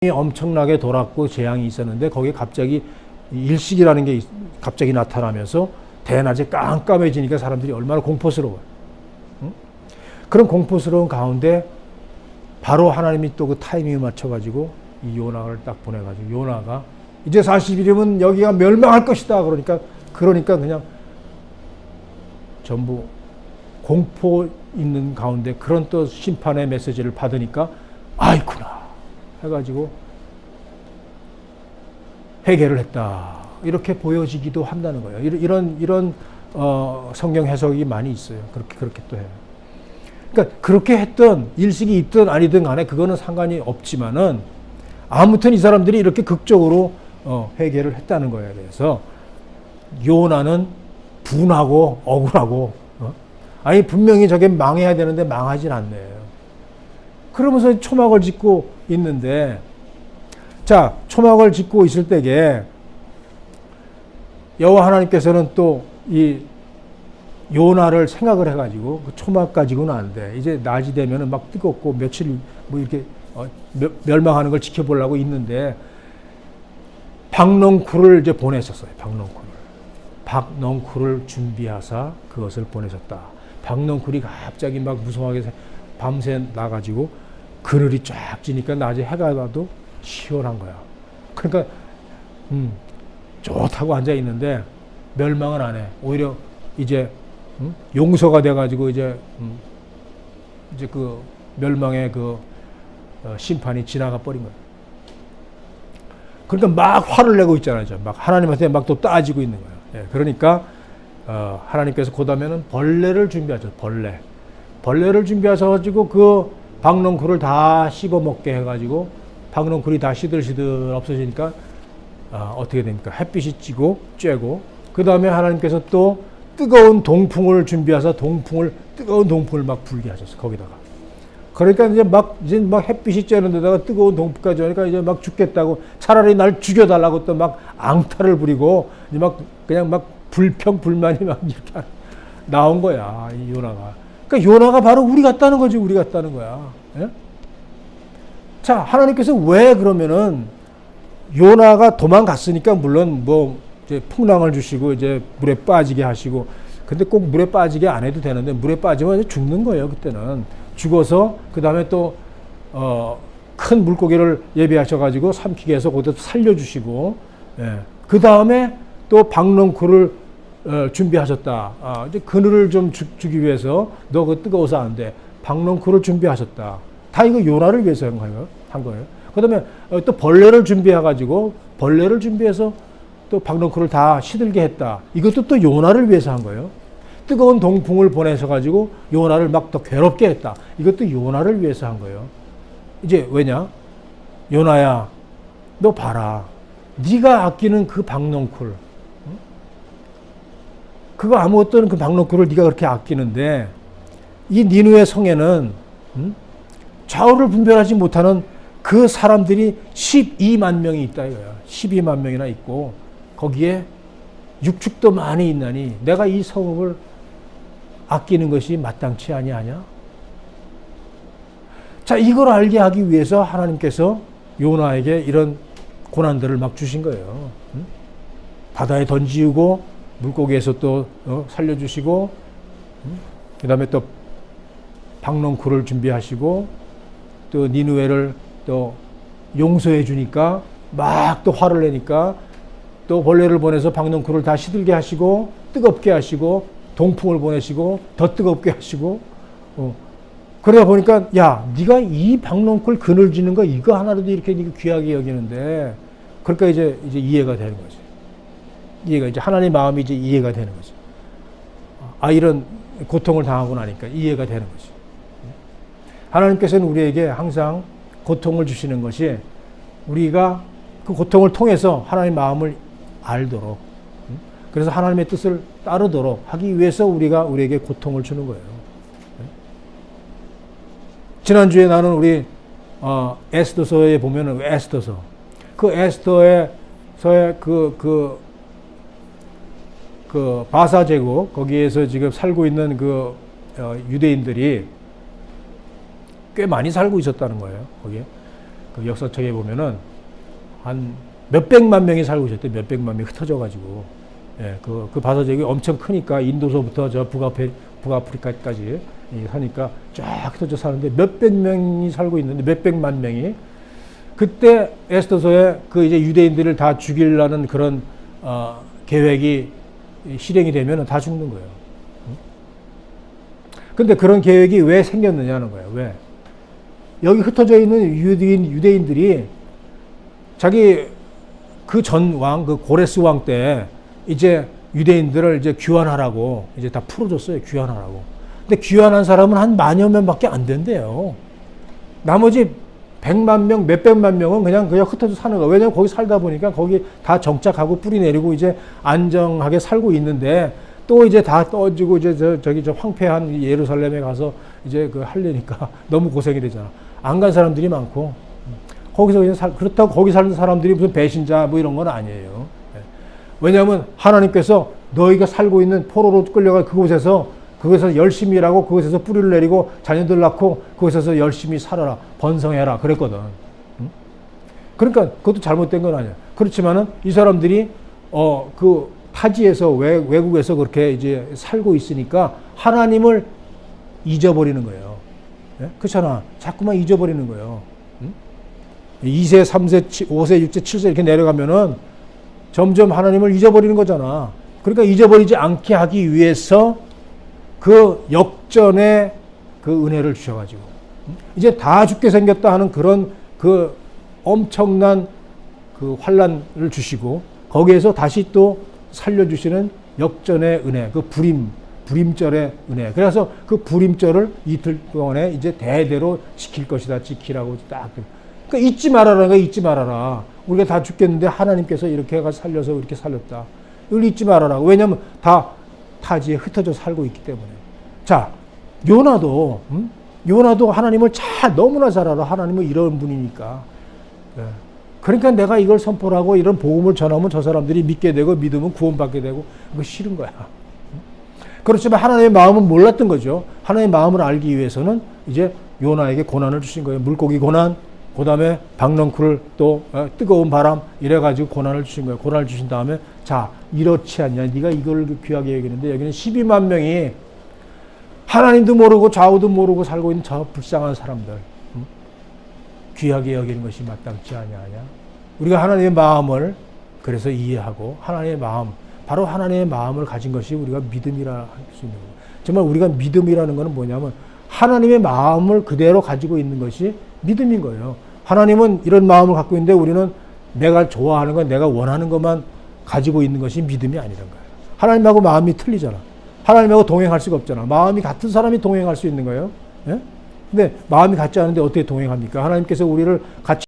엄청나게 돌았고 재앙이 있었는데 거기에 갑자기 일식이라는 게 갑자기 나타나면서 대낮에 깜깜해지니까 사람들이 얼마나 공포스러워요. 응? 그런 공포스러운 가운데 바로 하나님이 또 그 타이밍을 맞춰가지고 이 요나를 딱 보내가지고 요나가 이제 40일이면 여기가 멸망할 것이다. 그러니까 그냥 전부 공포 있는 가운데 그런 또 심판의 메시지를 받으니까 아이구나 해가지고 회개를 했다. 이렇게 보여지기도 한다는 거예요. 이런 성경 해석이 많이 있어요. 그렇게 또 해요. 그러니까 그렇게 했던 일식이 있든 아니든 간에 그거는 상관이 없지만은 아무튼 이 사람들이 이렇게 극적으로 회개를 했다는 거예요. 그래서 요나는 분하고 억울하고 아니 분명히 저게 망해야 되는데 망하진 않네요. 그러면서 초막을 짓고 있는데 자 초막을 짓고 있을 때에 여호와 하나님께서는 또 이 요나를 생각을 해가지고 그 초막 가지고는 안 돼. 이제 낮이 되면은 막 뜨겁고 며칠 뭐 이렇게 멸망하는 걸 지켜보려고 있는데 박넝쿨을 이제 보냈었어요. 박넝쿨을 준비하사 그것을 보내셨다. 박넝쿨이 갑자기 막 무성하게 밤새 나가지고 그늘이 쫙 지니까 낮에 해가 나도 시원한 거야. 그러니까 좋다고 앉아 있는데 멸망은 안 해. 오히려 이제 용서가 돼가지고 이제 그 멸망의 그 심판이 지나가 버린 거예요. 그러니까 막 화를 내고 있잖아요. 막 하나님한테 막 또 따지고 있는 거예요. 예, 그러니까 하나님께서 곧하면은 벌레를 준비하죠. 벌레를 준비하셔가지고 그 박넝쿨을 다 씹어 먹게 해가지고 박넝쿨이 다 시들시들 없어지니까 어떻게 됩니까? 햇빛이 찌고 쬐고 그 다음에 하나님께서 또 뜨거운 동풍을 준비하셔서 뜨거운 동풍을 막 불게 하셨어요. 거기다가. 그러니까 이제 막 햇빛이 쬐는 데다가 뜨거운 동풍까지 오니까 이제 막 죽겠다고 차라리 날 죽여달라고 또 막 앙탈을 부리고 이제 막 그냥 막 불평불만이 막 이렇게 나온 거야. 이 요나가. 그러니까 요나가 바로 우리 같다는 거지. 우리 같다는 거야. 예? 자, 하나님께서 왜 그러면은 요나가 도망갔으니까 물론 뭐 이제 풍랑을 주시고 이제 물에 빠지게 하시고 근데 꼭 물에 빠지게 안 해도 되는데 물에 빠지면 이제 죽는 거예요. 그때는 죽어서 그 다음에 또 큰 물고기를 예비하셔가지고 삼키게 해서 거기다 살려주시고 예. 그 다음에 또 박넝쿨을 준비하셨다. 이제 그늘을 좀 주기 위해서 너 그 뜨거워서 안 돼. 박넝쿨을 준비하셨다. 다 이거 요나를 위해서 한 거예요. 그 다음에 또 벌레를 준비해가지고 벌레를 준비해서 또 박넝쿨을 다 시들게 했다. 이것도 또 요나를 위해서 한 거예요. 뜨거운 동풍을 보내셔가지고 요나를 막 더 괴롭게 했다. 이것도 요나를 위해서 한 거예요. 이제 왜냐? 요나야, 너 봐라. 네가 아끼는 그 박넝쿨, 그거 아무것도 그 박넝쿨을 네가 그렇게 아끼는데 이 니느웨 성에는 좌우를 분별하지 못하는 그 사람들이 12만 명이 있다 이거야. 12만 명이나 있고 거기에 육축도 많이 있나니 내가 이 성읍을 아끼는 것이 마땅치 아니하냐? 자, 이걸 알게 하기 위해서 하나님께서 요나에게 이런 고난들을 막 주신 거예요. 바다에 던지고 물고기에서 또 살려주시고 그 다음에 또 박넝쿨을 준비하시고 또 니느웨를 또 용서해 주니까 막 또 화를 내니까 또 벌레를 보내서 박넝쿨을 다 시들게 하시고 뜨겁게 하시고 동풍을 보내시고 더 뜨겁게 하시고 그러다 보니까 야 네가 이 박넝쿨 그늘 지는 거 이거 하나라도 이렇게 귀하게 여기는데 그러니까 이제 이해가 되는 거지. 이해가 이제 하나님의 마음이 이제 이해가 되는 거지. 이런 고통을 당하고 나니까 이해가 되는 거지. 하나님께서는 우리에게 항상 고통을 주시는 것이 우리가 그 고통을 통해서 하나님의 마음을 알도록 그래서 하나님의 뜻을 따르도록 하기 위해서 우리에게 고통을 주는 거예요. 지난주에 나는 우리 에스더서에 보면은 에스더서 그 에스더에서의 그 바사 제국 거기에서 지금 살고 있는 그 유대인들이 꽤 많이 살고 있었다는 거예요. 거기에 그 역사책에 보면은 한 몇백만 명이 살고 있었대. 몇백만 명이 흩어져 가지고. 예, 그 바다지역이 엄청 크니까 인도서부터 저 북아프리카까지 사니까 쫙 흩어져 사는데 몇백 명이 살고 있는데 몇백만 명이 그때 에스더서에 그 이제 유대인들을 다 죽이려는 그런 계획이 실행이 되면 다 죽는 거예요. 근데 그런 계획이 왜 생겼느냐는 거예요. 왜? 여기 흩어져 있는 유대인들이 자기 그 전 왕, 그 고레스 왕 때 이제 유대인들을 이제 귀환하라고 이제 다 풀어줬어요. 귀환하라고. 근데 귀환한 사람은 한 10,000여 명밖에 안 된대요. 나머지 100만 명, 몇백만 명은 그냥 흩어져 사는 거예요. 왜냐면 거기 살다 보니까 거기 다 정착하고 뿌리 내리고 이제 안정하게 살고 있는데 또 이제 다 떠지고 이제 저기 황폐한 예루살렘에 가서 이제 그 하려니까 너무 고생이 되잖아. 안 간 사람들이 많고 거기서 그냥 그렇다고 거기 사는 사람들이 무슨 배신자 뭐 이런 건 아니에요. 왜냐하면 하나님께서 너희가 살고 있는 포로로 끌려가 그곳에서 열심히 일하고 그곳에서 뿌리를 내리고 자녀들 낳고 그곳에서 열심히 살아라 번성해라 그랬거든. 그러니까 그것도 잘못된 건 아니야. 그렇지만은 이 사람들이 그 타지에서 외국에서 그렇게 이제 살고 있으니까 하나님을 잊어버리는 거예요. 예? 그렇잖아. 자꾸만 잊어버리는 거예요. 2세, 3세, 5세, 6세, 7세 이렇게 내려가면은 점점 하나님을 잊어버리는 거잖아. 그러니까 잊어버리지 않게 하기 위해서 그 역전의 그 은혜를 주셔가지고 이제 다 죽게 생겼다 하는 그런 그 엄청난 그 환란을 주시고 거기에서 다시 또 살려주시는 역전의 은혜, 그 불임절의 은혜. 그래서 그 불임절을 이틀 동안에 이제 대대로 지킬 것이다, 지키라고 딱. 그러니까 잊지 말아라, 잊지 말아라. 우리가 다 죽겠는데 하나님께서 이렇게 해서 살려서 이렇게 살렸다. 이걸 잊지 말아라. 왜냐하면 다 타지에 흩어져 살고 있기 때문에. 자, 요나도 하나님을 너무나 잘 알아. 하나님은 이런 분이니까. 그러니까 내가 이걸 선포를 하고 이런 복음을 전하면 저 사람들이 믿게 되고 믿으면 구원받게 되고 그거 싫은 거야. 그렇지만 하나님의 마음은 몰랐던 거죠. 하나님의 마음을 알기 위해서는 이제 요나에게 고난을 주신 거예요. 물고기 고난, 그 다음에 박넝쿨을 또 뜨거운 바람 이래가지고 고난을 주신 거예요. 고난을 주신 다음에 자, 이렇지 않냐. 네가 이걸 귀하게 여기는데 여기는 12만 명이 하나님도 모르고 좌우도 모르고 살고 있는 저 불쌍한 사람들 귀하게 여기는 것이 마땅치 아니하냐. 우리가 하나님의 마음을 그래서 이해하고 하나님의 마음, 바로 하나님의 마음을 가진 것이 우리가 믿음이라 할 수 있는 거예요. 정말 우리가 믿음이라는 것은 뭐냐면 하나님의 마음을 그대로 가지고 있는 것이 믿음인 거예요. 하나님은 이런 마음을 갖고 있는데 우리는 내가 좋아하는 것, 내가 원하는 것만 가지고 있는 것이 믿음이 아니란 거예요. 하나님하고 마음이 틀리잖아. 하나님하고 동행할 수가 없잖아. 마음이 같은 사람이 동행할 수 있는 거예요. 예? 근데 마음이 같지 않은데 어떻게 동행합니까? 하나님께서 우리를 같이